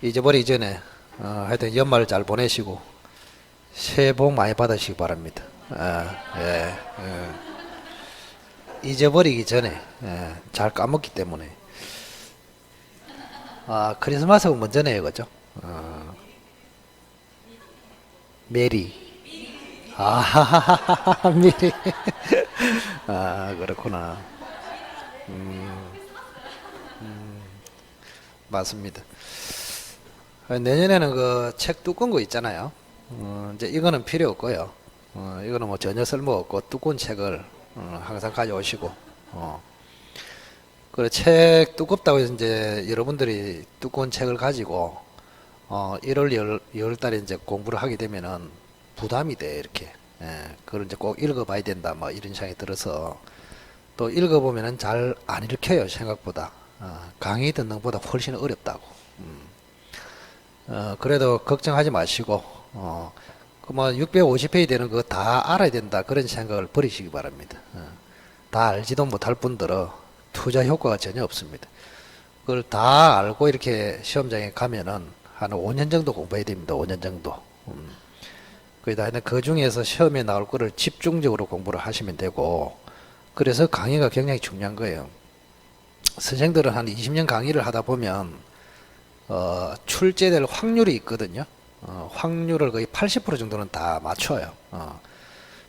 잊어버리기 전에 하여튼 연말 잘 보내시고 새해 복 많이 받으시기 바랍니다. 예, 잊어버리기 전에 잘 까먹기 때문에 크리스마스가 먼저네요, 그죠? 메리. 미리. 그렇구나. 맞습니다. 내년에는 그 책 두꺼운 거 있잖아요. 이제 이거는 필요 없고요. 이거는 뭐 전혀 쓸모없고 두꺼운 책을 항상 가져오시고, 그래 책 두껍다고 해서 이제 여러분들이 두꺼운 책을 가지고 1월 2월 달에 이제 공부를 하게 되면은 부담이 돼 이렇게. 그걸 이제 꼭 읽어봐야 된다 뭐 이런 생각이 들어서 또 읽어보면은 잘 안 읽혀요 생각보다. 강의 듣는 것보다 훨씬 어렵다고. 그래도 걱정하지 마시고, 그뭐 650페이지 되는 거 다 알아야 된다 그런 생각을 버리시기 바랍니다. 다 알지도 못할 분들은 투자 효과가 전혀 없습니다. 그걸 다 알고 이렇게 시험장에 가면은 한 5년 정도 공부해야 됩니다. 5년 정도. 그러다 그 중에서 시험에 나올 거를 집중적으로 공부를 하시면 되고, 그래서 강의가 굉장히 중요한 거예요. 선생들은 한 20년 강의를 하다 보면 출제될 확률이 있거든요. 확률을 거의 80% 정도는 다 맞춰요.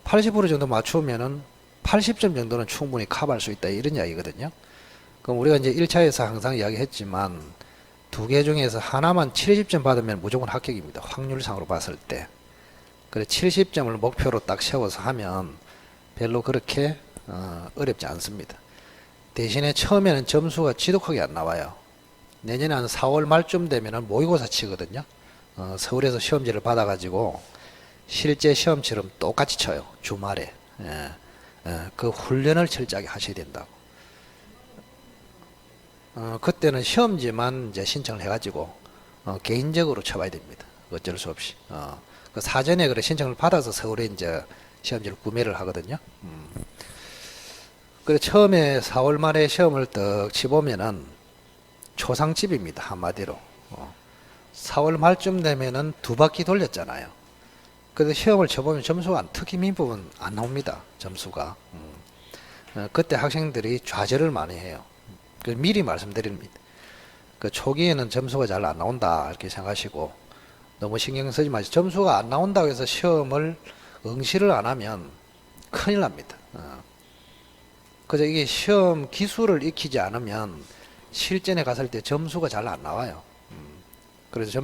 80% 정도 맞추면은 80점 정도는 충분히 커버할 수 있다 이런 이야기거든요. 그럼 우리가 이제 1차에서 항상 이야기했지만 두 개 중에서 하나만 70점 받으면 무조건 합격입니다. 확률상으로 봤을 때. 그래 70점을 목표로 딱 세워서 하면 별로 그렇게 어렵지 않습니다. 대신에 처음에는 점수가 지독하게 안 나와요. 내년에 한 4월 말쯤 되면은 모의고사 치거든요. 서울에서 시험지를 받아가지고 실제 시험처럼 똑같이 쳐요. 주말에. 그 훈련을 철저하게 하셔야 된다고. 그때는 시험지만 이제 신청을 해가지고 개인적으로 쳐봐야 됩니다. 어쩔 수 없이. 그 사전에 그래 신청을 받아서 서울에 이제 시험지를 구매를 하거든요. 그래 처음에 4월 말에 시험을 떡 치보면은 초상집입니다. 한마디로. 4월 말쯤 되면은 두 바퀴 돌렸잖아요. 그래서 시험을 쳐보면 점수가 특히 민법은 안 나옵니다. 점수가. 그때 학생들이 좌절을 많이 해요. 미리 말씀드립니다. 그 초기에는 점수가 잘 안 나온다 이렇게 생각하시고 너무 신경 쓰지 마시고 점수가 안 나온다고 해서 시험을 응시를 안 하면 큰일 납니다. 그래서 이게 시험 기술을 익히지 않으면 실전에 갔을 때 점수가 잘 안 나와요. 그래서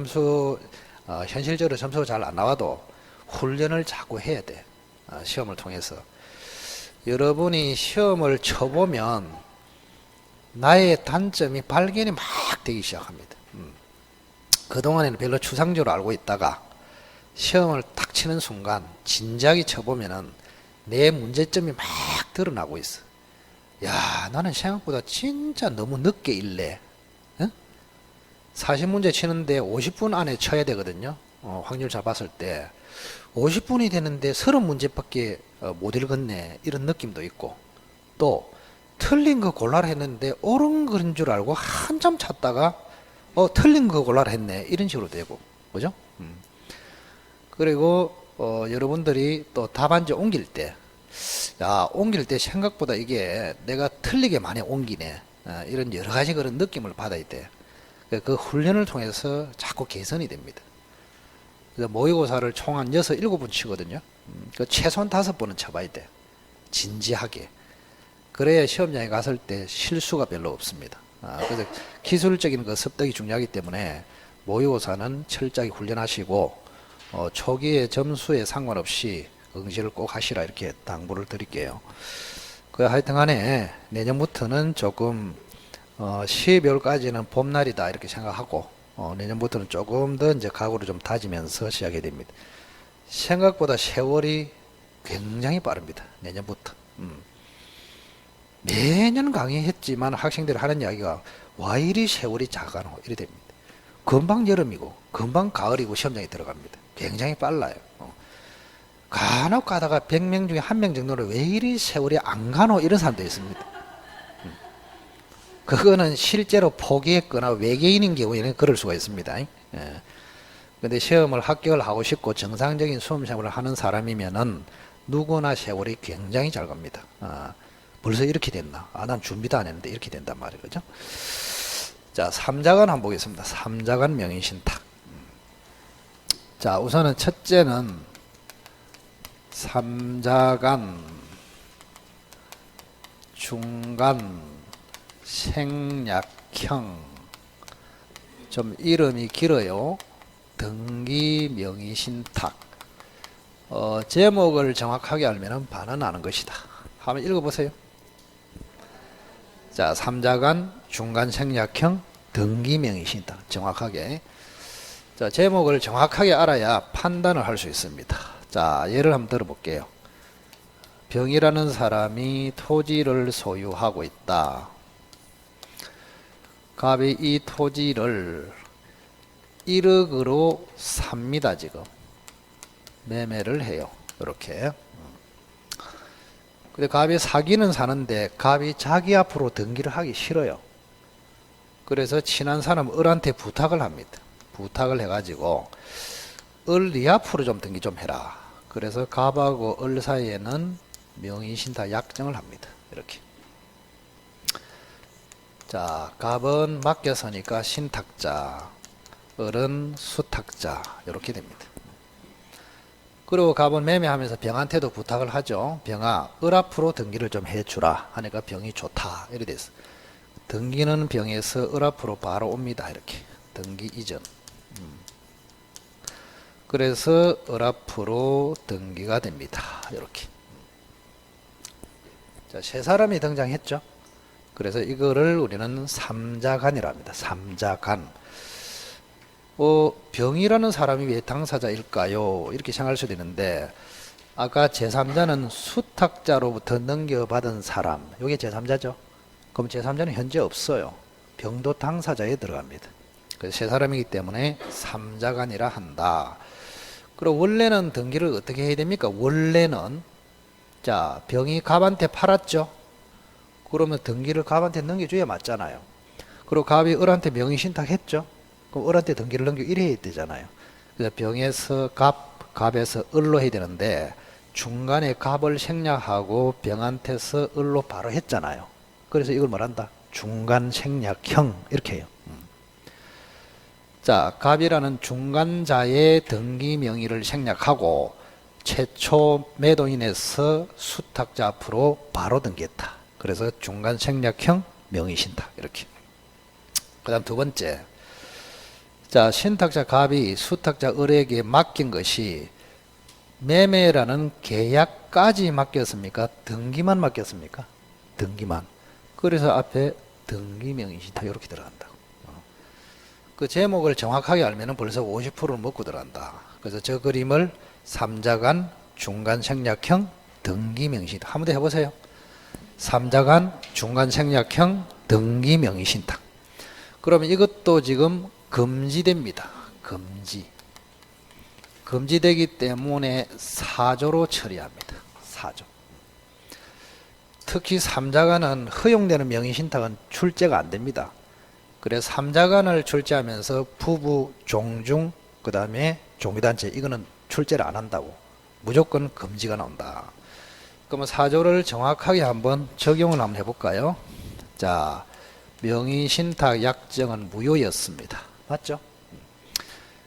현실적으로 점수가 잘 안 나와도 훈련을 자꾸 해야 돼. 시험을 통해서. 여러분이 시험을 쳐보면 나의 단점이 발견이 막 되기 시작합니다. 그동안에는 별로 추상적으로 알고 있다가 시험을 딱 치는 순간 진지하게 쳐보면은 내 문제점이 막 드러나고 있어. 야, 나는 생각보다 진짜 너무 늦게 읽네. 40문제 치는데 50분 안에 쳐야 되거든요. 확률 잡았을 때 50분이 되는데 30문제밖에 못 읽었네 이런 느낌도 있고 또 틀린 거 골라라 했는데 옳은 거인 줄 알고 한참 찾다가 틀린 거 골라라 했네 이런 식으로 되고 그죠? 그리고 여러분들이 또 답안지 옮길 때 옮길 때 생각보다 이게 내가 틀리게 많이 옮기네 이런 여러 가지 그런 느낌을 받아야 돼. 그 훈련을 통해서 자꾸 개선이 됩니다. 그래서 모의고사를 총 한 6, 7번 치거든요. 그 최소한 5번은 쳐봐야 돼. 진지하게. 그래야 시험장에 갔을 때 실수가 별로 없습니다. 그래서 기술적인 그 습득이 중요하기 때문에 모의고사는 철저하게 훈련하시고 초기의 점수에 상관없이 응시를 꼭 하시라 이렇게 당부를 드릴게요. 그 하여튼 간에 내년부터는 조금 12월까지는 봄날이다 이렇게 생각하고 내년부터는 조금 더 이제 각오를 좀 다지면서 시작이 됩니다. 생각보다 세월이 굉장히 빠릅니다. 내년부터. 매년 강의했지만 학생들이 하는 이야기가 와 이리 세월이 작아노 이래 됩니다. 금방 여름이고 금방 가을이고 시험장에 들어갑니다. 굉장히 빨라요. 간혹 가다가 100명 중에 1명 정도는 왜 이리 세월이 안 가노 이런 사람도 있습니다. 그거는 실제로 포기했거나 외계인인 경우에는 그럴 수가 있습니다. 예. 근데 시험을 합격을 하고 싶고 정상적인 수험 생활을 하는 사람이면은 누구나 세월이 굉장히 잘 갑니다. 벌써 이렇게 됐나? 난 준비도 안 했는데 이렇게 된단 말이에요. 그죠? 자, 삼자간 한번 보겠습니다. 삼자간 명의신탁. 자, 우선은 첫째는 삼자간 중간 생략형, 좀 이름이 길어요. 등기명의신탁. 제목을 정확하게 알면 반은 아는 것이다. 한번 읽어보세요. 자, 삼자간 중간 생략형 등기명의신탁. 정확하게. 자, 제목을 정확하게 알아야 판단을 할 수 있습니다. 자, 예를 한번 들어볼게요. 병이라는 사람이 토지를 소유하고 있다. 갑이 이 토지를 1억으로 삽니다. 지금 매매를 해요. 이렇게. 근데 갑이 사기는 사는데 갑이 자기 앞으로 등기를 하기 싫어요. 그래서 친한 사람 을한테 부탁을 합니다. 부탁을 해가지고 을 네 앞으로 좀 등기 좀 해라. 그래서 갑하고 을 사이에는 명의신탁 약정을 합니다. 이렇게. 자, 갑은 맡겼으니까 신탁자, 을은 수탁자, 이렇게 됩니다. 그리고 갑은 매매하면서 병한테도 부탁을 하죠. 병아, 을 앞으로 등기를 좀 해주라 하니까 병이 좋다. 이렇게 됐어. 등기는 병에서 을 앞으로 바로 옵니다. 이렇게. 등기 이전. 그래서 을 앞으로 등기가 됩니다. 이렇게. 자, 세 사람이 등장했죠. 그래서 이거를 우리는 삼자간이라 합니다. 삼자간. 병이라는 사람이 왜 당사자일까요? 이렇게 생각할 수도 있는데, 아까 제3자는 수탁자로부터 넘겨받은 사람, 이게 제3자죠. 그럼 제3자는 현재 없어요. 병도 당사자에 들어갑니다. 그래서 세 사람이기 때문에 삼자간이라 한다. 그리고 원래는 등기를 어떻게 해야 됩니까? 원래는, 자, 병이 갑한테 팔았죠. 그러면 등기를 갑한테 넘겨줘야 맞잖아요. 그리고 갑이 을한테 명의신탁했죠. 그럼 을한테 등기를 넘겨 이래야 되잖아요. 그래서 병에서 갑에서 을로 해야 되는데 중간에 갑을 생략하고 병한테서 을로 바로 했잖아요. 그래서 이걸 뭐란다? 중간 생략형 이렇게 해요. 자, 갑이라는 중간자의 등기 명의를 생략하고 최초 매도인에서 수탁자 앞으로 바로 등기했다. 그래서 중간 생략형 명의신탁 이렇게. 그다음 두 번째. 자, 신탁자 갑이 수탁자 을에게 맡긴 것이 매매라는 계약까지 맡겼습니까? 등기만 맡겼습니까? 등기만. 그래서 앞에 등기명의신탁 이렇게 들어간다고. 그 제목을 정확하게 알면 벌써 50%를 먹고 들어간다. 그래서 저 그림을 삼자간 중간 생략형 등기명의신탁 한번 더 해보세요. 삼자간 중간 생략형 등기명의신탁. 그러면 이것도 지금 금지됩니다. 금지되기 때문에 사조로 처리합니다. 사조. 특히 삼자간은 허용되는 명의신탁은 출제가 안 됩니다. 그래서 삼자간을 출제하면서 부부, 종중, 그 다음에 종교단체 이거는 출제를 안 한다고. 무조건 금지가 나온다. 그러면 사조를 정확하게 한번 적용을 한번 해볼까요? 자, 명의신탁 약정은 무효였습니다. 맞죠?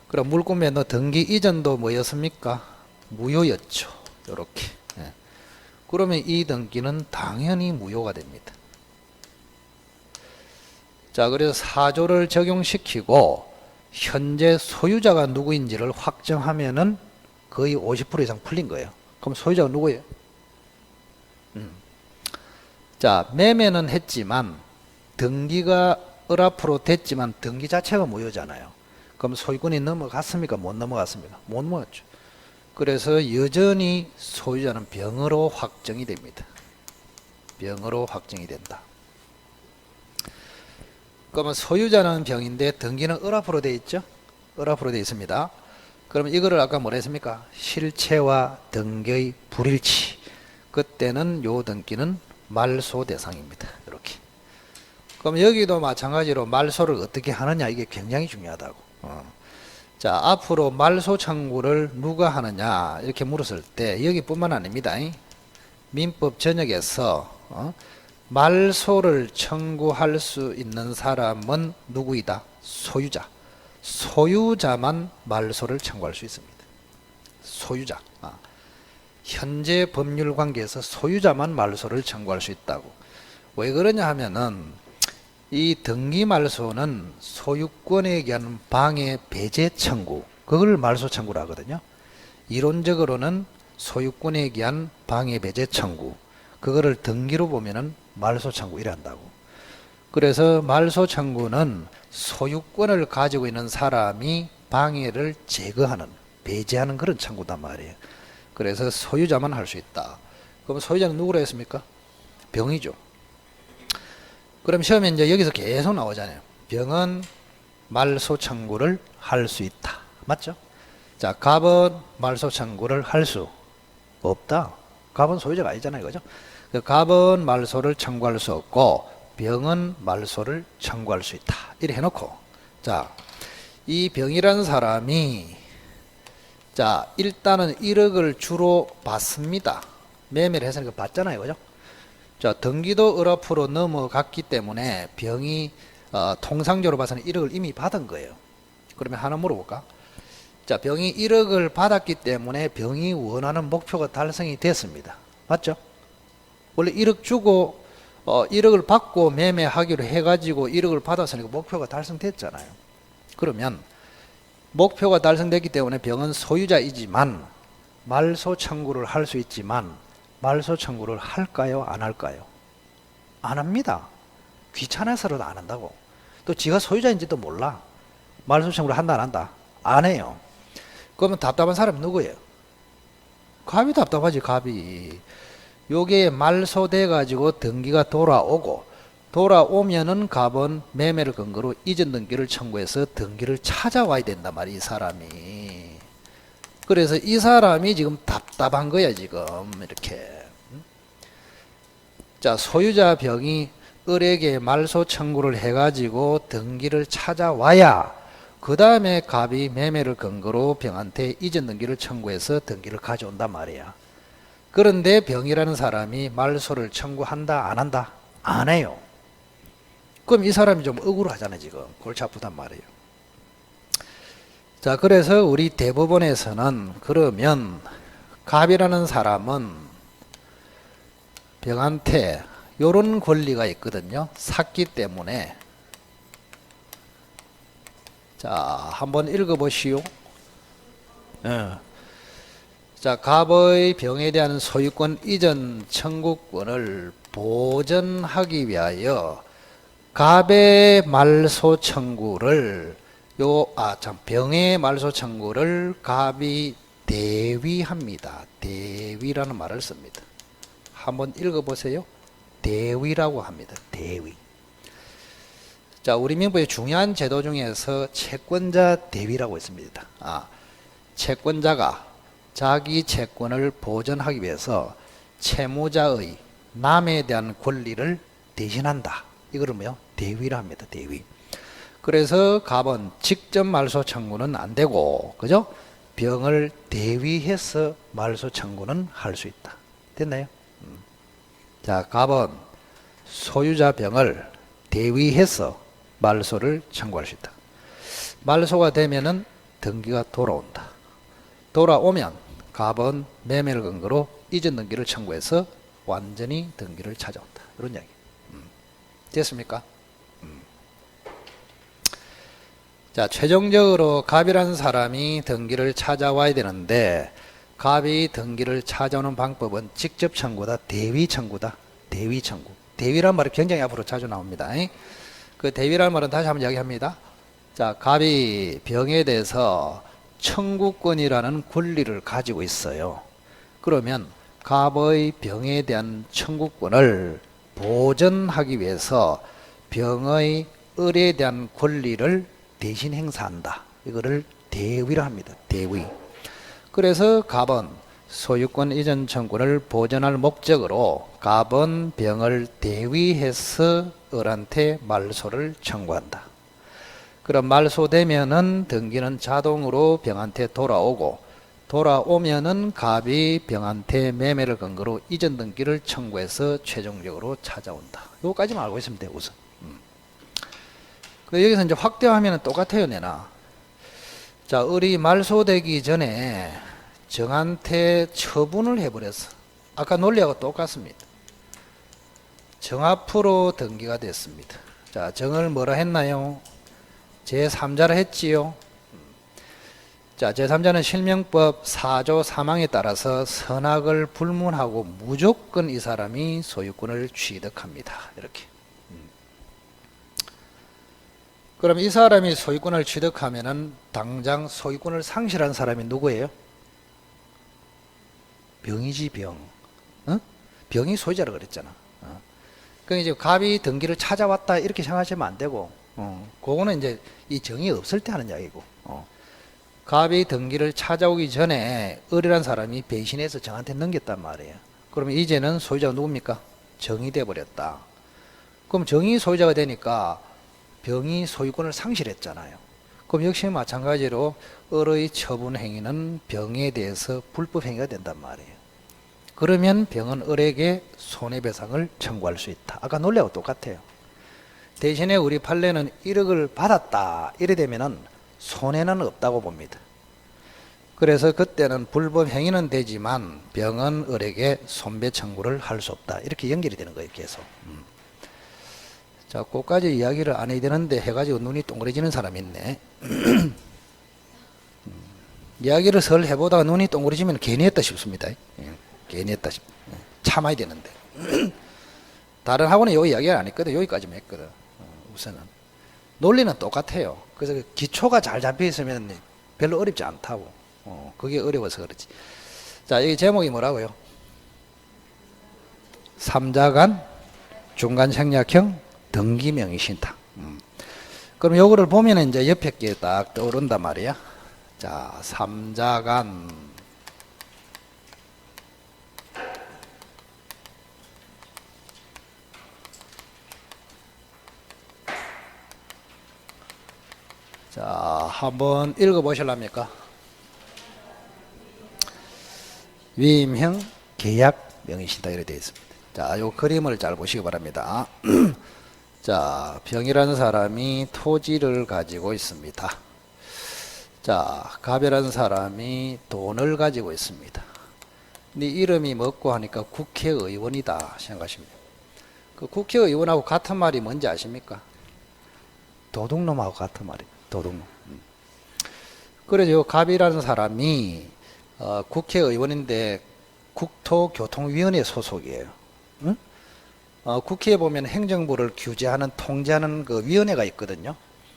그럼 물권매도 등기 이전도 뭐였습니까? 무효였죠. 요렇게. 예. 그러면 이 등기는 당연히 무효가 됩니다. 자, 그래서 사조를 적용시키고 현재 소유자가 누구인지를 확정하면은 거의 50% 이상 풀린 거예요. 그럼 소유자가 누구예요? 자, 매매는 했지만 등기가 을 앞으로 됐지만 등기 자체가 무효잖아요. 그럼 소유권이 넘어갔습니까? 못 넘어갔습니까? 못 넘어갔죠. 그래서 여전히 소유자는 병으로 확정이 됩니다. 병으로 확정이 된다. 그러면 소유자는 병인데 등기는 을 앞으로 되어 있죠? 을 앞으로 되어 있습니다. 그럼 이거를 아까 뭐라 했습니까? 실체와 등기의 불일치. 그때는 요 등기는 말소 대상입니다. 이렇게. 그럼 여기도 마찬가지로 말소를 어떻게 하느냐 이게 굉장히 중요하다고. 자, 앞으로 말소 청구를 누가 하느냐 이렇게 물었을 때 여기뿐만 아닙니다. 민법 전역에서 말소를 청구할 수 있는 사람은 누구이다? 소유자. 소유자만 말소를 청구할 수 있습니다. 소유자. 현재 법률 관계에서 소유자만 말소를 청구할 수 있다고. 왜 그러냐 하면은 이 등기 말소는 소유권에 의한 방해 배제 청구, 그걸 말소 청구를 하거든요. 이론적으로는 소유권에 의한 방해 배제 청구, 그거를 등기로 보면은 말소 청구 이래 한다고. 그래서 말소 청구는 소유권을 가지고 있는 사람이 방해를 제거하는, 배제하는 그런 청구단 말이에요. 그래서 소유자만 할 수 있다. 그럼 소유자는 누구로 했습니까? 병이죠. 그럼 시험에 이제 여기서 계속 나오잖아요. 병은 말소 청구를 할 수 있다. 맞죠? 자, 갑은 말소 청구를 할 수 없다. 갑은 소유자가 아니잖아요. 그죠? 갑은 말소를 청구할 수 없고 병은 말소를 청구할 수 있다. 이렇게 해놓고, 자, 이 병이라는 사람이, 자, 일단은 1억을 주로 받습니다. 매매를 해서 받잖아요. 그죠? 자, 등기도 을 앞으로 넘어갔기 때문에 병이 통상적으로 봐서는 1억을 이미 받은 거예요. 그러면 하나 물어볼까? 자, 병이 1억을 받았기 때문에 병이 원하는 목표가 달성이 됐습니다. 맞죠? 원래 1억 주고 1억을 받고 매매하기로 해가지고 1억을 받았으니까 목표가 달성됐잖아요. 그러면 목표가 달성됐기 때문에 병은 소유자이지만 말소 청구를 할 수 있지만 말소 청구를 할까요? 안 할까요? 안 합니다. 귀찮아서라도 안 한다고. 또 지가 소유자인지도 몰라. 말소 청구를 한다 안 한다? 안 해요. 그러면 답답한 사람이 누구예요? 갑이 답답하지. 갑이. 요게 말소돼 가지고 등기가 돌아오면은 갑은 매매를 근거로 이전 등기를 청구해서 등기를 찾아와야 된단 말이야, 이 사람이. 그래서 이 사람이 지금 답답한 거야, 지금. 이렇게. 자, 소유자 병이 을에게 말소 청구를 해가지고 등기를 찾아와야 그 다음에 갑이 매매를 근거로 병한테 이전 등기를 청구해서 등기를 가져온단 말이야. 그런데 병이라는 사람이 말소를 청구한다, 안 한다? 안 해요. 그럼 이 사람이 좀 억울하잖아요, 지금. 골치 아프단 말이에요. 자, 그래서 우리 대법원에서는 그러면 갑이라는 사람은 병한테 요런 권리가 있거든요. 샀기 때문에. 자, 한번 읽어보시오. 자, 갑의 병에 대한 소유권 이전 청구권을 보전하기 위하여 갑의 말소 청구를 병의 말소 청구를 갑이 대위합니다. 대위라는 말을 씁니다. 한번 읽어보세요. 대위라고 합니다. 대위. 자, 우리 민법의 중요한 제도 중에서 채권자 대위라고 있습니다. 채권자가 자기 채권을 보전하기 위해서 채무자의 남에 대한 권리를 대신한다. 이거를 뭐요? 대위라 합니다. 대위. 그래서 갑은 직접 말소 청구는 안 되고, 그죠? 병을 대위해서 말소 청구는 할 수 있다. 됐나요? 자, 갑은 소유자 병을 대위해서 말소를 청구할 수 있다. 말소가 되면은 등기가 돌아온다. 돌아오면 갑은 매매를 근거로 이전 등기를 청구해서 완전히 등기를 찾아온다. 이런 이야기. 됐습니까? 자, 최종적으로 갑이라는 사람이 등기를 찾아와야 되는데 갑이 등기를 찾아오는 방법은 직접 청구다, 대위 청구다. 대위 청구. 대위라는 말이 굉장히 앞으로 자주 나옵니다. 그 대위라는 말은 다시 한번 이야기합니다. 자, 갑이 병에 대해서 청구권이라는 권리를 가지고 있어요. 그러면 갑의 병에 대한 청구권을 보전하기 위해서 병의 을에 대한 권리를 대신 행사한다. 이거를 대위라 합니다. 대위. 그래서 갑은 소유권 이전 청구를 보전할 목적으로 갑은 병을 대위해서 을한테 말소를 청구한다. 그럼 말소되면은 등기는 자동으로 병한테 돌아오면은 갑이 병한테 매매를 근거로 이전 등기를 청구해서 최종적으로 찾아온다. 요거까지만 알고 있으면 돼, 우선. 여기서 이제 확대하면 똑같아요, 내나. 자, 을이 말소되기 전에 정한테 처분을 해버렸어. 아까 논리하고 똑같습니다. 정 앞으로 등기가 됐습니다. 자, 정을 뭐라 했나요? 제3자라 했지요. 자, 제3자는 실명법 4조 3항에 따라서 선악을 불문하고 무조건 이 사람이 소유권을 취득합니다. 이렇게. 그럼 이 사람이 소유권을 취득하면은 당장 소유권을 상실한 사람이 누구예요? 병이지, 병. 어? 병이 소유자라 그랬잖아. 그러니까 이제 갑이 등기를 찾아왔다 이렇게 생각하시면 안 되고, 그거는 이제 이 정이 없을 때 하는 이야기고, 갑이 등기를 찾아오기 전에 을이란 사람이 배신해서 정한테 넘겼단 말이에요. 그러면 이제는 소유자가 누굽니까? 정이 돼버렸다. 그럼 정이 소유자가 되니까 병이 소유권을 상실했잖아요. 그럼 역시 마찬가지로 을의 처분 행위는 병에 대해서 불법 행위가 된단 말이에요. 그러면 병은 을에게 손해배상을 청구할 수 있다. 아까 논리하고 똑같아요. 대신에 우리 판례는 1억을 받았다 이래 되면은 손해는 없다고 봅니다. 그래서 그때는 불법 행위는 되지만 병은 을에게 손배 청구를 할 수 없다. 이렇게 연결이 되는 거예요, 계속. 자, 그까지 이야기를 안 해야 되는데 해가지고 눈이 동그래지는 사람이 있네. 이야기를 설 해보다가 눈이 동그래지면 괜히 했다 싶습니다. 괜히 했다 싶. 참아야 되는데. 다른 학원은 요 이야기를 안 했거든. 여기까지만 했거든. 우선은. 논리는 똑같아요. 그래서 기초가 잘 잡혀 있으면 별로 어렵지 않다고. 그게 어려워서 그렇지. 자, 여기 제목이 뭐라고요? 삼자간 중간 생략형 등기 명의 신탁. 그럼 요거를 보면 이제 옆에 게 딱 떠오른단 말이야. 자, 삼자간 자, 한번 읽어 보실랍니까? 위임형 계약 명의신탁 이렇게 되어 있습니다. 자, 요 그림을 잘 보시기 바랍니다. 자, 병이라는 사람이 토지를 가지고 있습니다. 자, 갑이라는 사람이 돈을 가지고 있습니다. 근데 이름이 뭐고 하니까 국회의원이다 생각하십니다. 그 국회의원하고 같은 말이 뭔지 아십니까? 도둑놈하고 같은 말이에요. 도둑놈. 그래서 갑이라는 사람이 국회의원인데 국토교통위원회 소속이에요. 응? 국회에 보면 행정부를 규제하는 통제하는 그 위원회가 있거든요.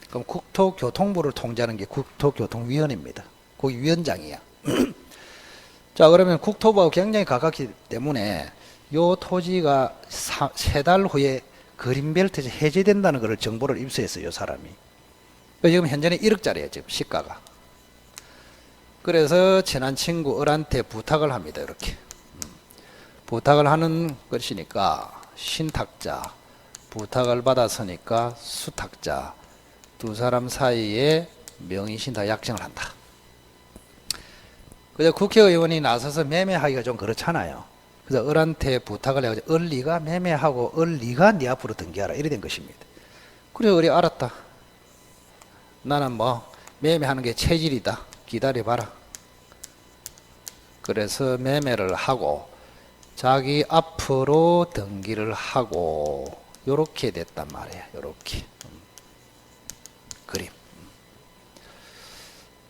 그럼 국토교통부를 통제하는 게 국토교통위원회입니다. 거기 위원장이야. 자, 그러면 국토부하고 굉장히 가깝기 때문에 요 토지가 3달 후에 그린벨트에서 해제된다는 걸 정보를 입수했어요, 요 사람이. 지금 현재는 1억짜리예요, 지금 시가가. 그래서 친한 친구 을한테 부탁을 합니다, 이렇게. 부탁을 하는 것이니까 신탁자, 부탁을 받았으니까 수탁자, 두 사람 사이에 명의신탁 약정을 한다. 그래서 국회의원이 나서서 매매하기가 좀 그렇잖아요. 그래서 을한테 부탁을 해가지고 을 네가 매매하고 을 네가 네 앞으로 등기하라 이래 된 것입니다. 그래서 을이 알았다. 나는 뭐 매매하는 게 체질이다. 기다려봐라. 그래서 매매를 하고 자기 앞으로 등기를 하고 요렇게 됐단 말이에요. 요렇게. 그림.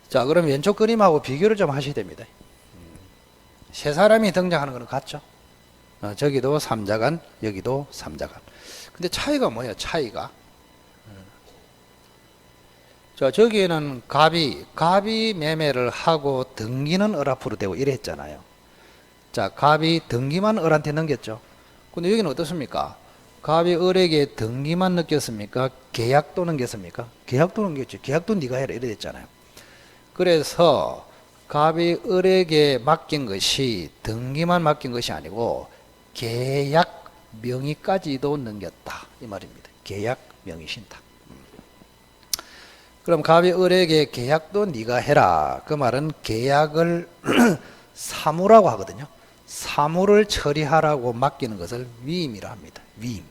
자, 그럼 왼쪽 그림하고 비교를 좀 하셔야 됩니다. 세 사람이 등장하는 거는 같죠? 저기도 삼자간, 여기도 삼자간. 근데 차이가 뭐예요? 차이가. 자, 저기에는 갑이 매매를 하고 등기는 을 앞으로 되고 이래 했잖아요. 자, 갑이 등기만 을한테 넘겼죠. 근데 여기는 어떻습니까? 갑이 을에게 등기만 넘겼습니까? 계약도 넘겼습니까? 계약도 넘겼죠. 계약도 네가 해라 이래 됐잖아요. 그래서 갑이 을에게 맡긴 것이 등기만 맡긴 것이 아니고 계약 명의까지도 넘겼다 이 말입니다. 계약 명의 신탁. 그럼 갑이 을에게 계약도 네가 해라. 그 말은 계약을 사무라고 하거든요. 사무를 처리하라고 맡기는 것을 위임이라 합니다. 위임.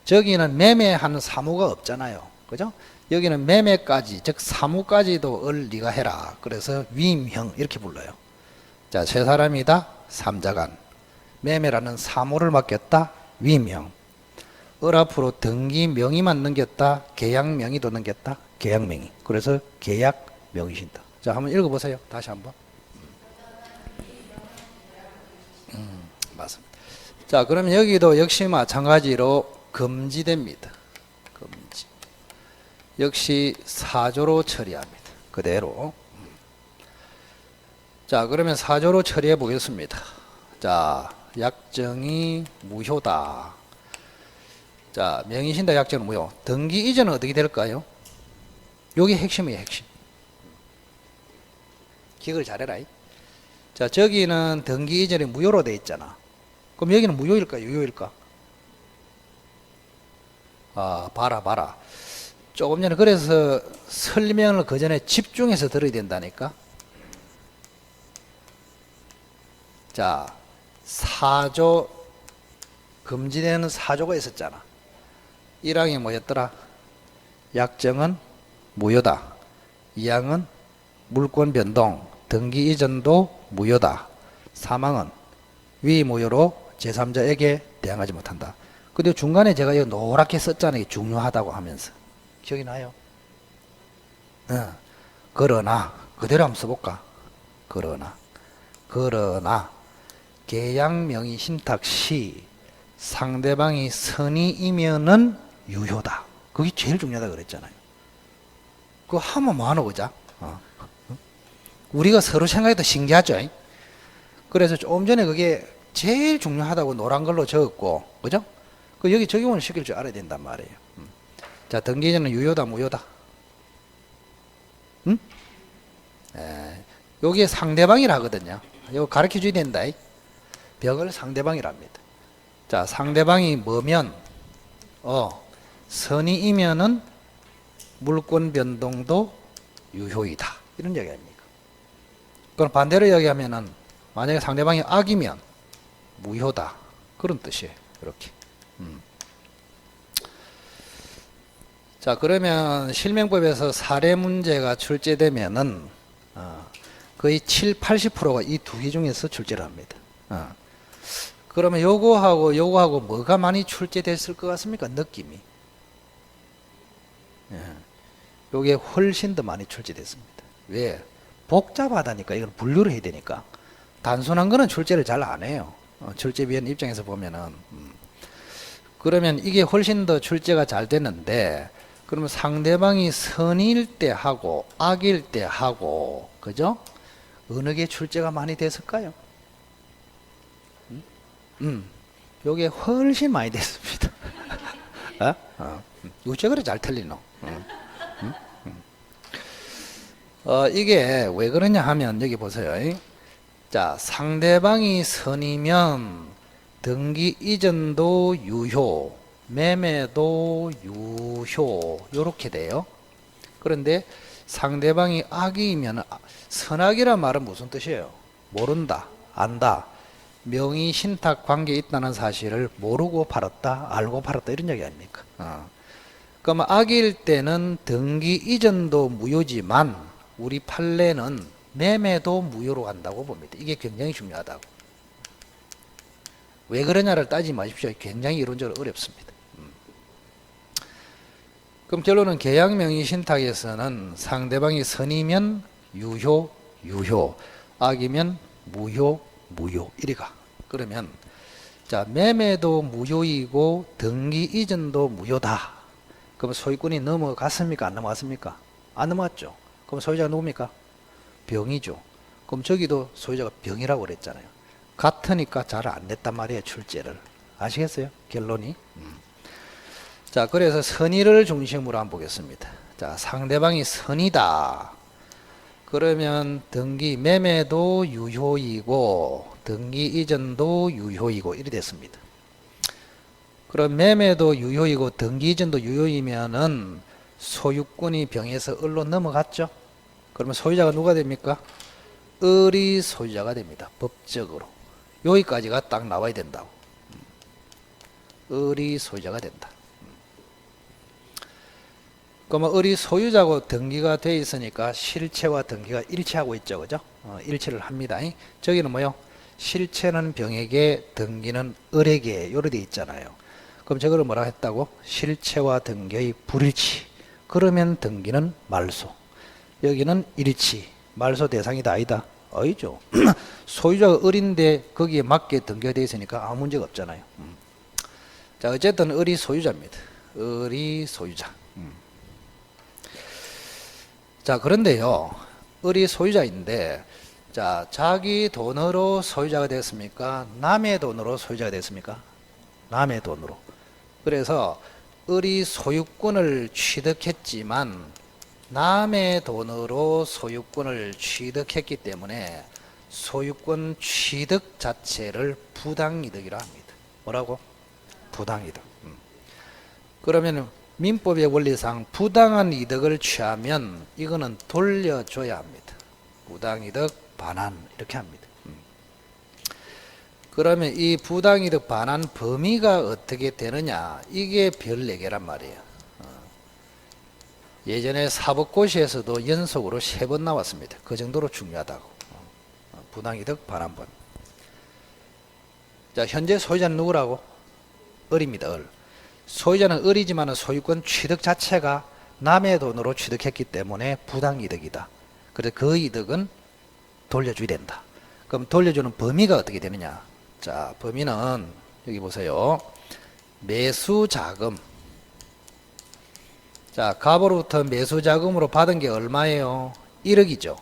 저기는 매매하는 사무가 없잖아요. 그죠? 여기는 매매까지, 즉 사무까지도 을 네가 해라. 그래서 위임형 이렇게 불러요. 자, 세 사람이다. 삼자간. 매매라는 사무를 맡겼다. 위임형. 을 앞으로 등기 명의만 넘겼다. 계약 명의도 넘겼다. 계약 명의. 그래서 계약 명의신탁. 자, 한번 읽어보세요. 다시 한번. 맞습니다. 자, 그럼 여기도 역시 마찬가지로 금지됩니다. 금지. 역시 사조로 처리합니다. 그대로. 자, 그러면 사조로 처리해 보겠습니다. 자, 약정이 무효다. 자, 명의신탁 약정은 무효. 등기 이전은 어떻게 될까요? 요게 핵심이에요, 핵심. 기억을 잘해라. 자, 저기는 등기 이전이 무효로 돼 있잖아. 그럼 여기는 무효일까, 유효일까? 아, 봐라. 조금 전에 그래서 설명을 그 전에 집중해서 들어야 된다니까. 자, 사조, 금지되는 사조가 있었잖아. 1항이 뭐였더라? 약정은 무효다. 2항은 물권 변동, 등기 이전도 무효다. 3항은 위무효로 제3자에게 대항하지 못한다. 근데 중간에 제가 이거 노랗게 썼잖아요. 중요하다고 하면서. 기억이 나요? 그러나 그대로 한번 써볼까? 그러나 계약 명의 신탁 시 상대방이 선의이면은 유효다. 그게 제일 중요하다 그랬잖아요. 그거 하면 뭐하노 그자? 우리가 서로 생각해도 신기하죠? 그래서 조금 전에 그게 제일 중요하다고 노란 걸로 적었고, 그죠? 그 여기 적용을 시킬 줄 알아야 된단 말이에요. 자, 등기 이전은 유효다, 무효다? 응? 여기에 상대방이라 하거든요. 이거 가르쳐 줘야 된다. 벽을 상대방이랍니다. 자, 상대방이 뭐면, 선의이면은 물권 변동도 유효이다. 이런 얘기 아닙니까? 그럼 반대로 이야기하면은, 만약에 상대방이 악이면 무효다. 그런 뜻이에요. 이렇게. 자, 그러면 실명법에서 사례 문제가 출제되면은 거의 80%가 이 두 개 중에서 출제를 합니다. 그러면 요거하고 뭐가 많이 출제됐을 것 같습니까? 느낌이. 요게 훨씬 더 많이 출제됐습니다. 왜? 복잡하다니까. 이건 분류를 해야 되니까. 단순한 거는 출제를 잘 안 해요. 출제위원 입장에서 보면은. 그러면 이게 훨씬 더 출제가 잘 되는데, 그러면 상대방이 선일 때 하고 악일 때 하고, 그죠? 어느 게 출제가 많이 됐을까요? 요게 훨씬 많이 됐습니다. 어째 그래 잘 틀리노? 이게 왜 그러냐 하면 여기 보세요. 자, 상대방이 선이면 등기 이전도 유효, 매매도 유효, 요렇게 돼요. 그런데 상대방이 악이면, 선악이란 말은 무슨 뜻이에요? 모른다, 안다, 명의 신탁 관계에 있다는 사실을 모르고 팔았다, 알고 팔았다, 이런 얘기 아닙니까? 그럼 악일 때는 등기 이전도 무효지만 우리 판례는 매매도 무효로 간다고 봅니다. 이게 굉장히 중요하다고. 왜 그러냐를 따지지 마십시오. 굉장히 이론적으로 어렵습니다. 그럼 결론은 계약명의 신탁에서는 상대방이 선이면 유효, 악이면 무효, 이리가. 그러면 자, 매매도 무효이고 등기 이전도 무효다. 그럼 소유권이 넘어갔습니까? 안 넘어갔습니까? 안 넘어갔죠. 그럼 소유자가 누굽니까? 병이죠. 그럼 저기도 소유자가 병이라고 그랬잖아요. 같으니까 잘 안 냈단 말이에요. 출제를. 아시겠어요? 결론이. 자, 그래서 선의를 중심으로 한번 보겠습니다. 자, 상대방이 선이다. 그러면 등기 매매도 유효이고 등기 이전도 유효이고 이래 됐습니다. 그럼 매매도 유효이고 등기 이전도 유효이면은 소유권이 병에서 을로 넘어갔죠. 그러면 소유자가 누가 됩니까? 을이 소유자가 됩니다. 법적으로. 여기까지가 딱 나와야 된다고. 을이 소유자가 된다. 그러면 을이 소유자고 등기가 돼 있으니까 실체와 등기가 일치하고 있죠. 그죠? 일치를 합니다. 저기는 뭐요? 실체는 병에게 등기는 을에게 요렇게 돼 있잖아요. 그럼 저거를 뭐라 했다고? 실체와 등기의 불일치. 그러면 등기는 말소. 여기는 일치. 말소 대상이다 아니다? 아니죠. 소유자가 을인데 거기에 맞게 등기가 되어 있으니까 아무 문제가 없잖아요. 자, 어쨌든 을이 소유자입니다. 을이 소유자. 자, 그런데요. 을이 소유자인데 자, 자기 돈으로 소유자가 됐습니까? 남의 돈으로 소유자가 됐습니까? 남의 돈으로. 그래서 을이 소유권을 취득했지만 남의 돈으로 소유권을 취득했기 때문에 소유권 취득 자체를 부당이득이라 합니다. 뭐라고? 부당이득. 그러면 민법의 원리상 부당한 이득을 취하면 이거는 돌려줘야 합니다. 부당이득 반환 이렇게 합니다. 그러면 이 부당이득 반환 범위가 어떻게 되느냐, 이게 별 4개란 말이에요. 예전에 사법고시에서도 연속으로 3번 나왔습니다. 그 정도로 중요하다고. 부당이득 반환범위. 자, 현재 소유자는 누구라고? 을입니다. 을. 소유자는 을이지만 소유권 취득 자체가 남의 돈으로 취득했기 때문에 부당이득이다. 그래서 그 이득은 돌려줘야 된다. 그럼 돌려주는 범위가 어떻게 되느냐? 자, 범위는 여기 보세요. 매수자금. 자, 갑으로부터 매수자금으로 받은 게 얼마예요? 1억이죠.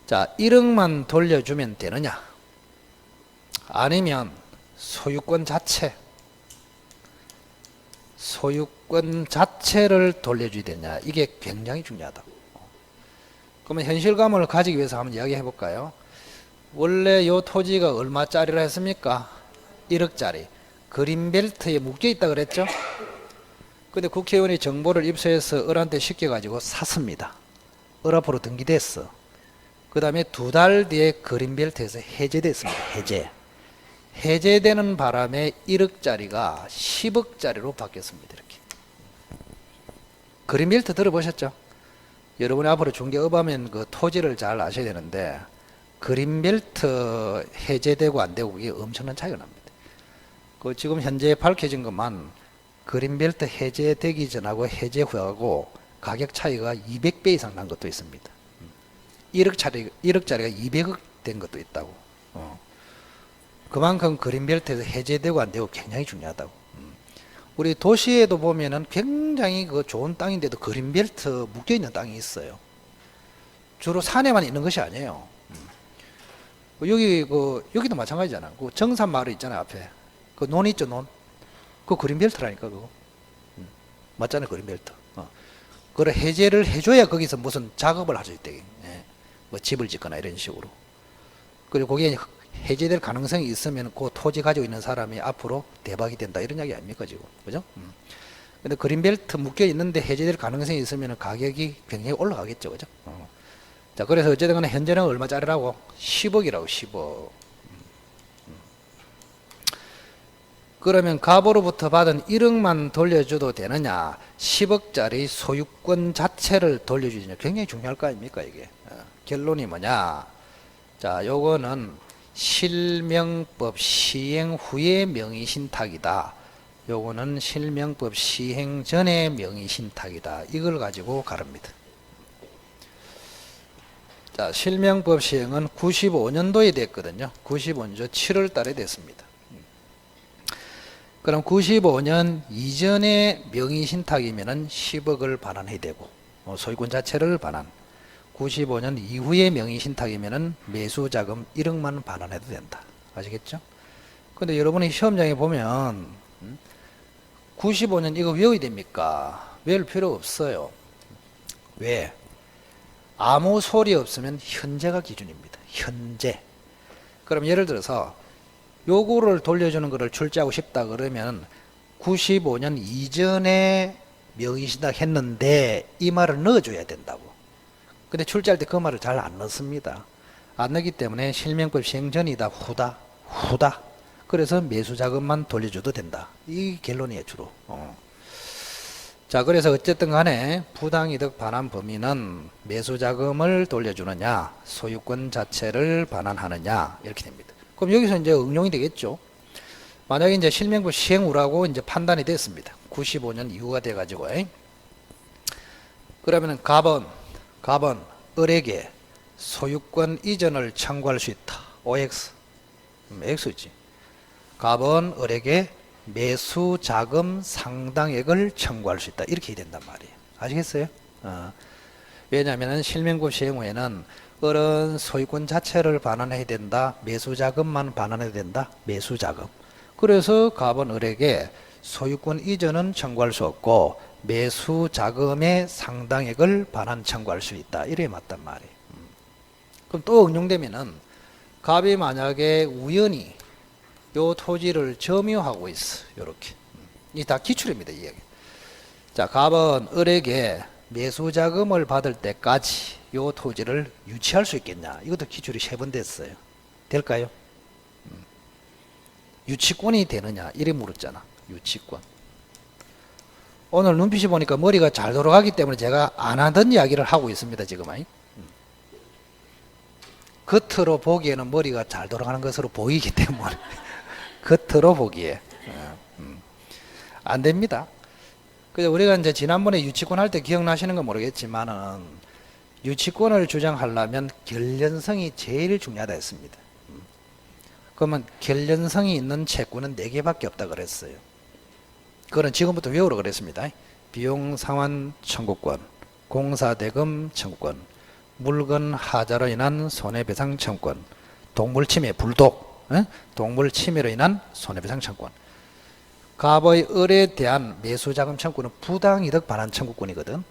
자, 1억만 돌려주면 되느냐? 아니면 소유권 자체를 돌려줘야 되냐? 이게 굉장히 중요하다. 그러면 현실감을 가지기 위해서 한번 이야기해 볼까요? 원래 이 토지가 얼마짜리라 했습니까? 1억짜리. 그린벨트에 묶여 있다 그랬죠? 근데 국회의원이 정보를 입수해서 을한테 시켜가지고 샀습니다. 을 앞으로 등기됐어. 그 다음에 2달 뒤에 그린벨트에서 해제됐습니다. 해제되는 바람에 1억짜리가 10억짜리로 바뀌었습니다. 이렇게. 그린벨트 들어보셨죠? 여러분이 앞으로 중개업하면 그 토지를 잘 아셔야 되는데 그린벨트 해제되고 안 되고 그게 엄청난 차이가 납니다. 그 지금 현재 밝혀진 것만 그린벨트 해제되기 전하고 해제 후하고 가격 차이가 200배 이상 난 것도 있습니다. 1억짜리가 200억 된 것도 있다고. 그만큼 그린벨트에서 해제되고 안 되고 굉장히 중요하다고. 우리 도시에도 보면은 굉장히 그 좋은 땅인데도 그린벨트 묶여 있는 땅이 있어요. 주로 산에만 있는 것이 아니에요. 여기도 마찬가지잖아. 그 정산 마을 있잖아요, 앞에. 그 논 있죠, 논. 그 그린벨트라니까, 그거. 맞잖아요, 그린벨트. 그걸 해제를 해줘야 거기서 무슨 작업을 할 수 있대. 예. 뭐 집을 짓거나 이런 식으로. 그리고 거기에 해제될 가능성이 있으면 그 토지 가지고 있는 사람이 앞으로 대박이 된다. 이런 이야기 아닙니까, 지금. 그죠? 근데 그린벨트 묶여 있는데 해제될 가능성이 있으면 가격이 굉장히 올라가겠죠, 그죠? 자, 그래서 어쨌든 간에 현재는 얼마짜리라고? 10억이라고, 10억. 그러면 갑으로부터 받은 1억만 돌려줘도 되느냐? 10억짜리 소유권 자체를 돌려주느냐? 굉장히 중요할 거 아닙니까, 이게? 결론이 뭐냐? 자, 요거는 실명법 시행 후의 명의신탁이다. 요거는 실명법 시행 전의 명의신탁이다. 이걸 가지고 가릅니다. 자, 실명법 시행은 95년도에 됐거든요. 95년도 7월 달에 됐습니다. 그럼 95년 이전의 명의신탁이면은 10억을 반환해야 되고, 소유권 자체를 반환. 95년 이후의 명의신탁이면은 매수자금 1억만 반환해도 된다. 아시겠죠? 근데 여러분이 시험장에 보면 95년 이거 외워야 됩니까? 외울 필요 없어요. 왜? 아무 소리 없으면 현재가 기준입니다. 현재. 그럼 예를 들어서 요거를 돌려주는 거를 출제하고 싶다 그러면 95년 이전에 명의신탁 했는데 이 말을 넣어줘야 된다고. 근데 출제할 때 그 말을 잘 안 넣습니다. 안 넣기 때문에 실명법 시행 전이다 후다. 그래서 매수자금만 돌려줘도 된다. 이 결론이에요 주로. 자, 그래서 어쨌든 간에 부당이득 반환 범위는 매수자금을 돌려주느냐 소유권 자체를 반환하느냐 이렇게 됩니다. 그럼 여기서 이제 응용이 되겠죠. 만약에 이제 실명법 시행 후라고 이제 판단이 됐습니다. 95년 이후가 돼가지고. 그러면은 갑은 을에게 소유권 이전을 청구할 수 있다. OX. X지. 갑은 을에게 매수 자금 상당액을 청구할 수 있다. 이렇게 된단 말이에요. 아시겠어요? 왜냐하면 실명법 시행 후에는 을은 소유권 자체를 반환해야 된다. 매수 자금만 반환해야 된다. 매수 자금. 그래서 갑은 을에게 소유권 이전은 청구할 수 없고 매수 자금의 상당액을 반환 청구할 수 있다. 이래 맞단 말이에요. 그럼 또 응용되면은 갑이 만약에 우연히 요 토지를 점유하고 있어. 요렇게. 이 다 기출입니다, 이 얘기. 자, 갑은 을에게 매수 자금을 받을 때까지 요 토지를 유치할 수 있겠냐? 이것도 기출이 3번 됐어요. 될까요? 유치권이 되느냐? 이래 물었잖아. 유치권. 오늘 눈빛이 보니까 머리가 잘 돌아가기 때문에 제가 안 하던 이야기를 하고 있습니다, 지금. 겉으로 보기에는 머리가 잘 돌아가는 것으로 보이기 때문에 겉으로 보기에 안 됩니다. 그래서 우리가 이제 지난번에 유치권 할 때 기억나시는 건 모르겠지만은 유치권을 주장하려면 결련성이 제일 중요하다 했습니다. 그러면 결련성이 있는 채권은 4개밖에 없다 그랬어요. 그건 지금부터 외우라 그랬습니다. 비용 상환 청구권, 공사대금 청구권, 물건 하자로 인한 손해배상 청구권, 동물침해 불독, 동물 침해로 인한 손해배상 청구권. 갑의 을에 대한 매수자금 청구는 부당이득 반환 청구권이거든.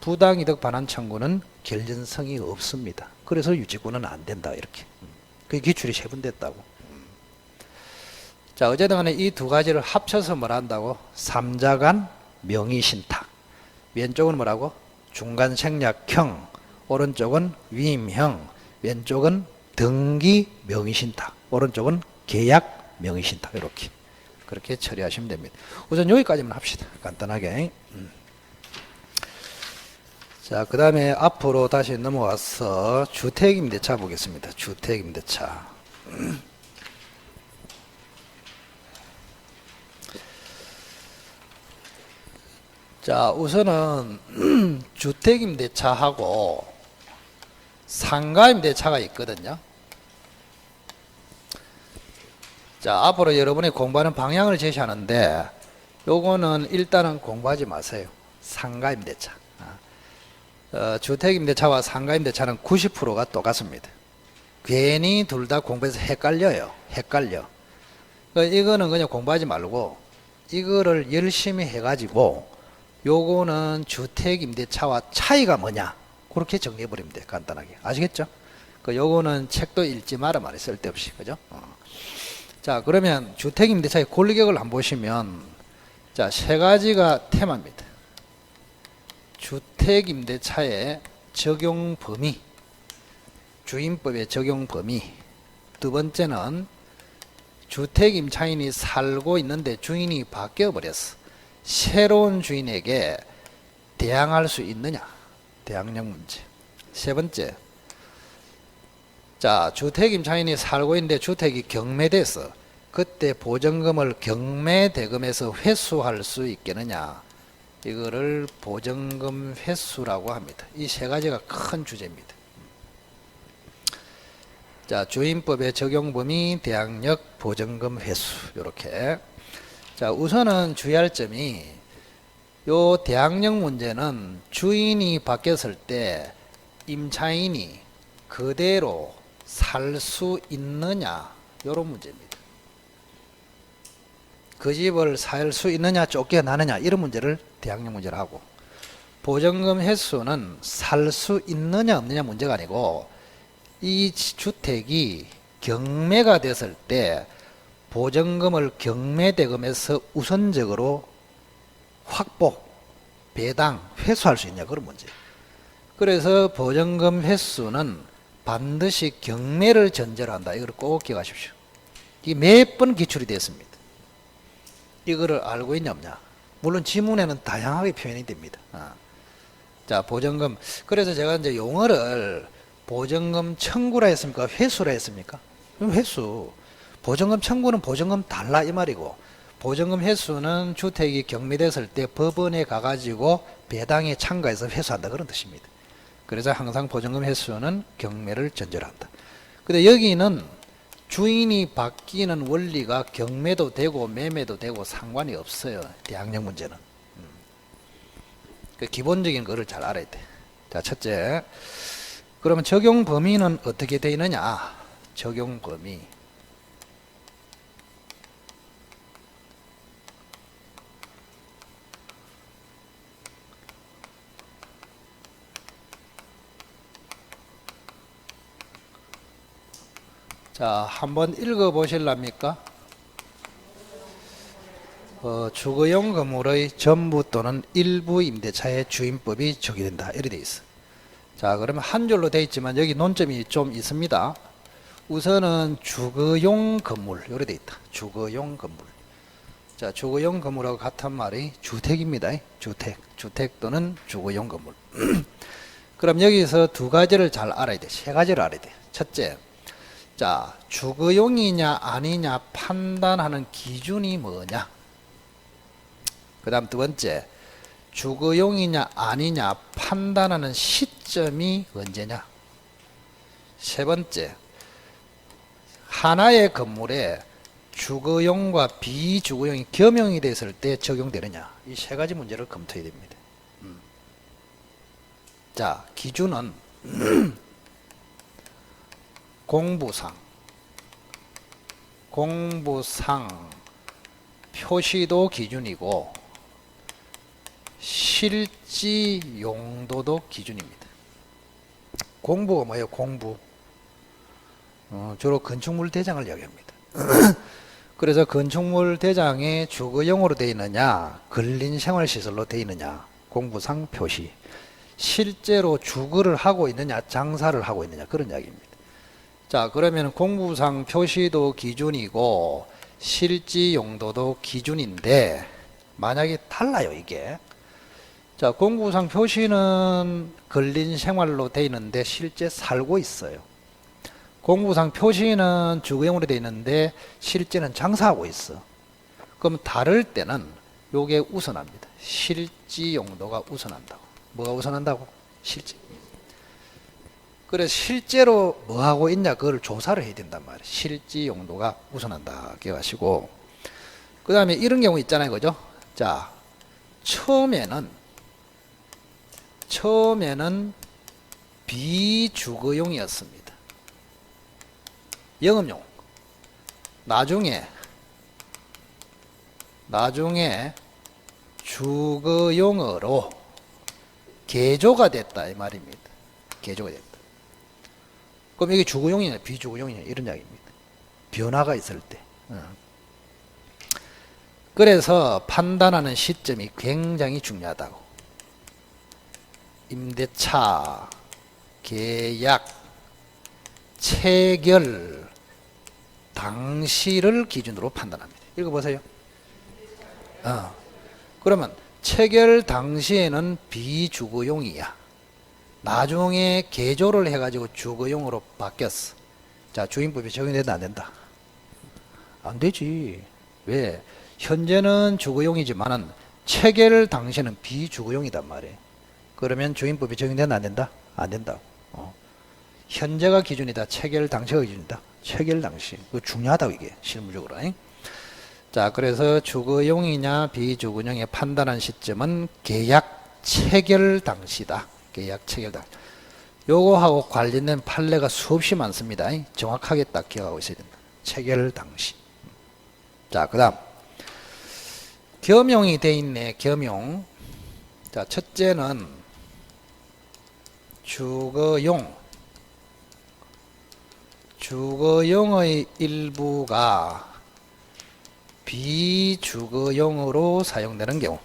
부당이득 반환 청구는 결련성이 없습니다. 그래서 유치권은 안 된다 이렇게. 그게 기출이 3번 됐다고. 자, 어쨌든 간에 이 두 가지를 합쳐서 뭘 한다고? 삼자간 명의신탁. 왼쪽은 뭐라고? 중간생략형, 오른쪽은 위임형, 왼쪽은 등기 명의신탁, 오른쪽은 계약 명의신탁. 이렇게 그렇게 처리하시면 됩니다. 우선 여기까지만 합시다. 간단하게. 자, 그 다음에 앞으로 다시 넘어와서 주택임대차 보겠습니다. 주택임대차. 자, 우선은 주택임대차하고 상가임대차가 있거든요. 자, 앞으로 여러분이 공부하는 방향을 제시하는데 요거는 일단은 공부하지 마세요. 상가임대차. 주택임대차와 상가임대차는 90%가 똑같습니다. 괜히 둘 다 공부해서 헷갈려요. 헷갈려. 이거는 그냥 공부하지 말고 이거를 열심히 해가지고 요거는 주택임대차와 차이가 뭐냐 그렇게 정리해버리면 돼요. 간단하게. 아시겠죠? 요거는 책도 읽지 마라 말이에요. 쓸데없이. 그죠? 자, 그러면 주택임대차의 권리격을 한번 보시면 자, 3가지가 테마입니다. 주택임대차의 적용 범위, 주임법의 적용 범위. 두 번째는 주택임차인이 살고 있는데 주인이 바뀌어 버렸어. 새로운 주인에게 대항할 수 있느냐? 대항력 문제. 3번째. 자, 주택임차인이 살고 있는데 주택이 경매돼서 그때 보증금을 경매대금에서 회수할 수 있겠느냐? 이거를 보증금 회수라고 합니다. 이 3가지가 큰 주제입니다. 자, 주임법의 적용 범위, 대항력, 보증금 회수. 요렇게. 자, 우선은 주의할 점이 요 대항력 문제는 주인이 바뀌었을 때 임차인이 그대로 살 수 있느냐 요런 문제입니다. 그 집을 살 수 있느냐 쫓겨나느냐 이런 문제를 대항력 문제를 하고, 보증금 횟수는 살 수 있느냐 없느냐 문제가 아니고 이 주택이 경매가 됐을 때 보증금을 경매대금에서 우선적으로 확보, 배당, 회수할 수 있냐 그런 문제. 그래서 보증금 횟수는 반드시 경매를 전제로 한다. 이걸 꼭 기억하십시오. 이게 몇 번 기출이 됐습니다. 이거를 알고 있냐 없냐. 물론 지문에는 다양하게 표현이 됩니다. 자, 보증금. 그래서 제가 이제 용어를 보증금 청구라 했습니까? 회수라 했습니까? 회수. 보증금 청구는 보증금 달라 이 말이고, 보증금 회수는 주택이 경매됐을 때 법원에 가가지고 배당에 참가해서 회수한다 그런 뜻입니다. 그래서 항상 보증금 회수는 경매를 전제로 한다. 근데 여기는 주인이 바뀌는 원리가 경매도 되고 매매도 되고 상관이 없어요. 대학령 문제는. 그 기본적인 거를 잘 알아야 돼. 자, 첫째. 그러면 적용 범위는 어떻게 되어 있느냐? 적용 범위. 자, 한번 읽어 보실랍니까? 주거용 건물의 전부 또는 일부 임대차의 주임법이 적용된다. 이렇게 되어 있어. 자, 그러면 한 줄로 되어 있지만 여기 논점이 좀 있습니다. 우선은 주거용 건물 이렇게 되어 있다. 주거용 건물. 자, 주거용 건물하고 같은 말이 주택입니다. 주택 또는 주거용 건물. 그럼 여기서 두 가지를 잘 알아야 돼. 세 가지를 알아야 돼. 첫째. 자, 주거용이냐 아니냐 판단하는 기준이 뭐냐? 그 다음 두 번째, 주거용이냐 아니냐 판단하는 시점이 언제냐? 세 번째, 하나의 건물에 주거용과 비주거용이 겸용이 됐을 때 적용되느냐? 이 세 가지 문제를 검토해야 됩니다. 자, 기준은 공부상 표시도 기준이고 실지 용도도 기준입니다. 공부가 뭐예요? 공부. 주로 건축물 대장을 이야기합니다. 그래서 건축물 대장이 주거용으로 되어 있느냐, 근린생활시설로 되어 있느냐, 공부상 표시. 실제로 주거를 하고 있느냐, 장사를 하고 있느냐, 그런 이야기입니다. 자, 그러면 공부상 표시도 기준이고 실지 용도도 기준인데 만약에 달라요, 이게. 자, 공부상 표시는 근린 생활로 되어 있는데 실제 살고 있어요. 공부상 표시는 주거용으로 되어 있는데 실제는 장사하고 있어. 그럼 다를 때는 요게 우선합니다. 실지 용도가 우선한다고. 뭐가 우선한다고? 실지. 그래서 실제로 뭐 하고 있냐 그걸 조사를 해야 된단 말이에요. 실지 용도가 우선한다 기억하시고, 그 다음에 이런 경우 있잖아요, 그죠? 자, 처음에는 비주거용이었습니다. 영업용. 나중에 주거용으로 개조가 됐다 이 말입니다. 개조가 됐다. 그럼 이게 주거용이냐 비주거용이냐 이런 이야기입니다. 변화가 있을 때. 그래서 판단하는 시점이 굉장히 중요하다고. 임대차, 계약, 체결 당시를 기준으로 판단합니다. 읽어보세요. 그러면 체결 당시에는 비주거용이야. 나중에 개조를 해가지고 주거용으로 바뀌었어. 자, 주임법이 적용된다 안 된다? 안 되지. 왜? 현재는 주거용이지만은 체결 당시에는 비주거용이단 말이에요. 그러면 주임법이 적용된다 안 된다? 안 된다. 현재가 기준이다. 체결 당시가 기준이다. 체결 당시. 이거 중요하다고 이게 실무적으로. 자, 그래서 주거용이냐 비주거용의 판단한 시점은 계약 체결 당시다. 계약 체결 당시. 요거하고 관련된 판례가 수없이 많습니다. 정확하게 딱 기억하고 있어야 된다. 체결 당시. 자, 그 다음 겸용이 돼 있네. 겸용. 자, 첫째는 주거용의 일부가 비주거용으로 사용되는 경우.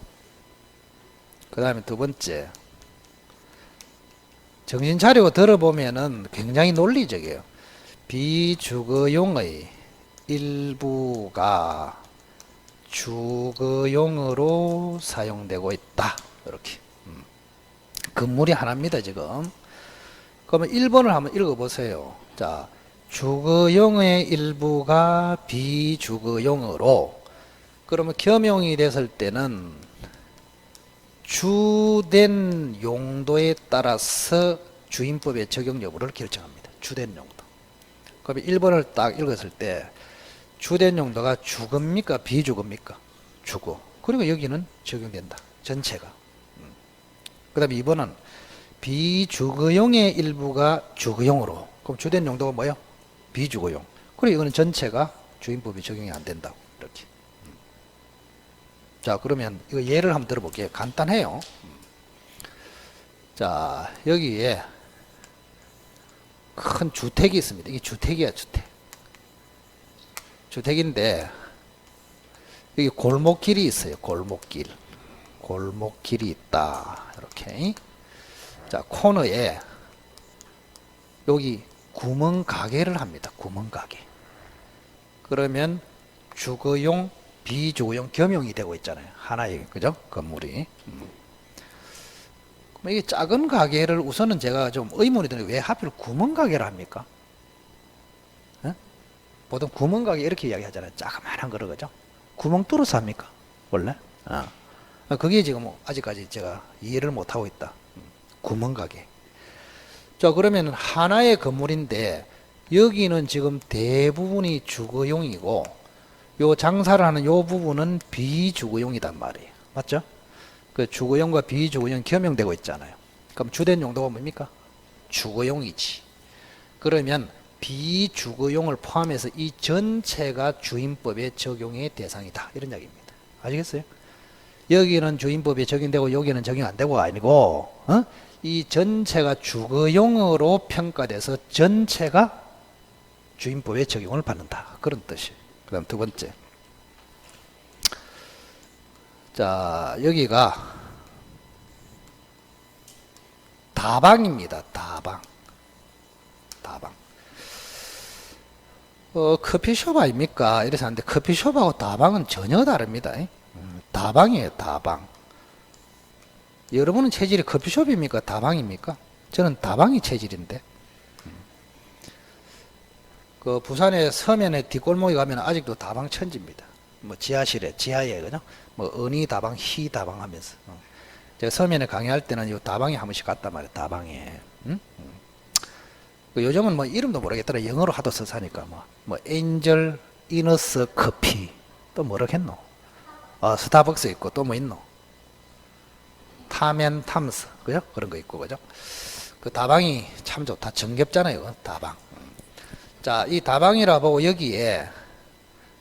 그 다음에 두 번째, 정신 차리고 들어보면은 굉장히 논리적이에요. 비주거용의 일부가 주거용으로 사용되고 있다. 이렇게. 건물이 하나입니다, 지금. 그러면 1번을 한번 읽어보세요. 자, 주거용의 일부가 비주거용으로. 그러면 겸용이 됐을 때는 주된 용도에 따라서 주임법의 적용 여부를 결정합니다. 주된 용도. 그러면 1번을 딱 읽었을 때 주된 용도가 주거입니까? 비주거입니까? 주거. 그리고 여기는 적용된다. 전체가. 그 다음에 2번은 비주거용의 일부가 주거용으로. 그럼 주된 용도가 뭐예요? 비주거용. 그리고 이거는 전체가 주임법이 적용이 안 된다고. 이렇게. 자, 그러면 이거 예를 한번 들어볼게요. 간단해요. 자, 여기에 큰 주택이 있습니다. 이게 주택이야, 주택. 주택인데 여기 골목길이 있어요. 골목길. 골목길이 있다. 이렇게. 자, 코너에 여기 구멍가게를 합니다. 구멍가게. 그러면 주거용, 비주거용 겸용이 되고 있잖아요. 하나의, 그죠? 건물이. 그럼 이게 작은 가게를 우선은 제가 좀 의문이 드는 게 왜 하필 구멍가게를 합니까? 에? 보통 구멍가게 이렇게 이야기하잖아요. 자그마한 거를, 그죠? 구멍 뚫어서 합니까? 원래? 그게 지금 아직까지 제가 이해를 못하고 있다. 구멍가게. 자, 그러면 하나의 건물인데 여기는 지금 대부분이 주거용이고 요 장사를 하는 요 부분은 비주거용이단 말이에요. 맞죠? 그 주거용과 비주거용 겸용되고 있잖아요. 그럼 주된 용도가 뭡니까? 주거용이지. 그러면 비주거용을 포함해서 이 전체가 주임법의 적용의 대상이다. 이런 이야기입니다. 아시겠어요? 여기는 주임법이 적용되고 여기는 적용 안 되고가 아니고 이 전체가 주거용으로 평가돼서 전체가 주임법의 적용을 받는다. 그런 뜻이에요. 그 다음 두 번째. 자, 여기가 다방입니다. 다방. 다방. 커피숍 아닙니까? 이래서 하는데 커피숍하고 다방은 전혀 다릅니다. 다방이에요. 다방. 여러분은 체질이 커피숍입니까? 다방입니까? 저는 다방이 체질인데. 그 부산의 서면에 뒷골목에 가면 아직도 다방 천지입니다. 뭐 지하실에, 지하에, 그죠? 뭐 은희 다방, 희 다방 하면서. 제가 서면에 강의할 때는 이 다방에 한 번씩 갔단 말이에요. 다방에. 요즘은 뭐 이름도 모르겠더라. 영어로 하도 써사니까 뭐 엔젤 이너스 커피 또 뭐라겠노? 스타벅스 있고 또 뭐 있노? 타면 탐스, 그죠? 그런 거 있고, 그죠? 그 다방이 참 좋다. 정겹잖아요. 다방. 자, 이 다방이라 보고 여기에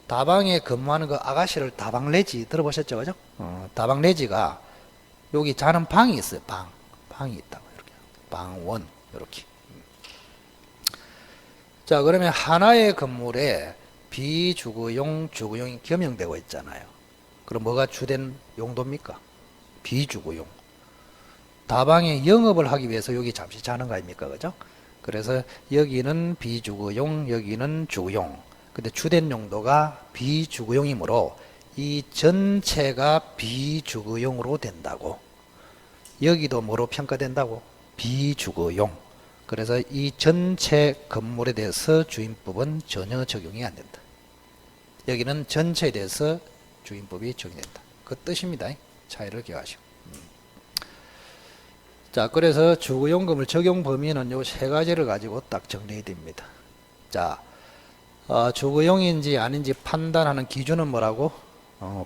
다방에 근무하는 그 아가씨를 다방 레지 들어보셨죠? 그죠? 다방 레지가 여기 자는 방이 있어요. 방이 있다고. 이렇게. 방원. 이렇게. 자, 그러면 하나의 건물에 비주거용, 주거용이 겸용되고 있잖아요. 그럼 뭐가 주된 용도입니까? 비주거용. 다방에 영업을 하기 위해서 여기 잠시 자는 거 아닙니까? 그죠? 그래서 여기는 비주거용, 여기는 주거용. 근데 주된 용도가 비주거용이므로 이 전체가 비주거용으로 된다고. 여기도 뭐로 평가된다고? 비주거용. 그래서 이 전체 건물에 대해서 주임법은 전혀 적용이 안 된다. 여기는 전체에 대해서 주임법이 적용된다. 그 뜻입니다. 차이를 기억하시고. 자, 그래서 주거용금을 적용 범위는 요 세 가지를 가지고 딱 정리해야 됩니다. 자, 주거용인지 아닌지 판단하는 기준은 뭐라고?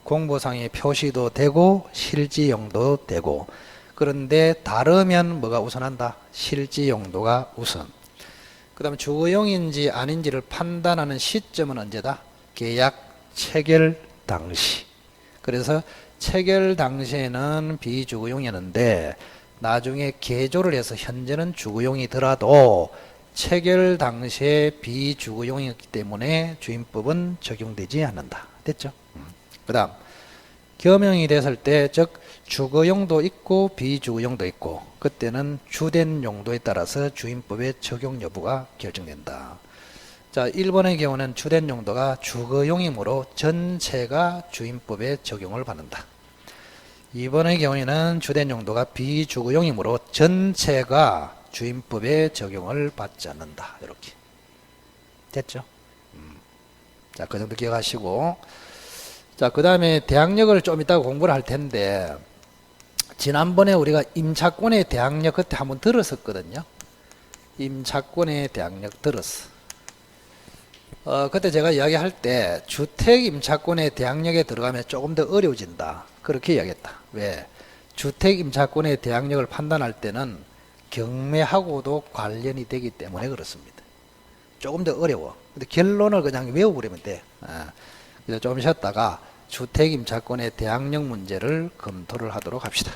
공보상의 표시도 되고 실지용도 되고. 그런데 다르면 뭐가 우선한다? 실지용도가 우선. 그 다음에 주거용인지 아닌지를 판단하는 시점은 언제다? 계약 체결 당시. 그래서 체결 당시에는 비주거용이었는데 나중에 개조를 해서 현재는 주거용이더라도 체결 당시에 비주거용이었기 때문에 주임법은 적용되지 않는다. 됐죠? 그 다음 겸용이 됐을 때 즉 주거용도 있고 비주거용도 있고 그때는 주된 용도에 따라서 주임법의 적용 여부가 결정된다. 자, 1번의 경우는 주된 용도가 주거용이므로 전체가 주임법의 적용을 받는다. 2번의 경우에는 주된 용도가 비주거용이므로 전체가 주임법의 적용을 받지 않는다. 이렇게 됐죠? 자, 그 정도 기억하시고, 자, 그 다음에 대항력을 좀 이따가 공부를 할 텐데, 지난번에 우리가 임차권의 대항력 그때 한번 들었었거든요. 임차권의 대항력 들었어. 그때 제가 이야기할 때 주택 임차권의 대항력에 들어가면 조금 더 어려워진다. 그렇게 이야기했다. 왜? 주택 임차권의 대항력을 판단할 때는 경매하고도 관련이 되기 때문에 그렇습니다. 조금 더 어려워. 근데 결론을 그냥 외워버리면 돼. 그래서 좀 쉬었다가 주택 임차권의 대항력 문제를 검토를 하도록 합시다.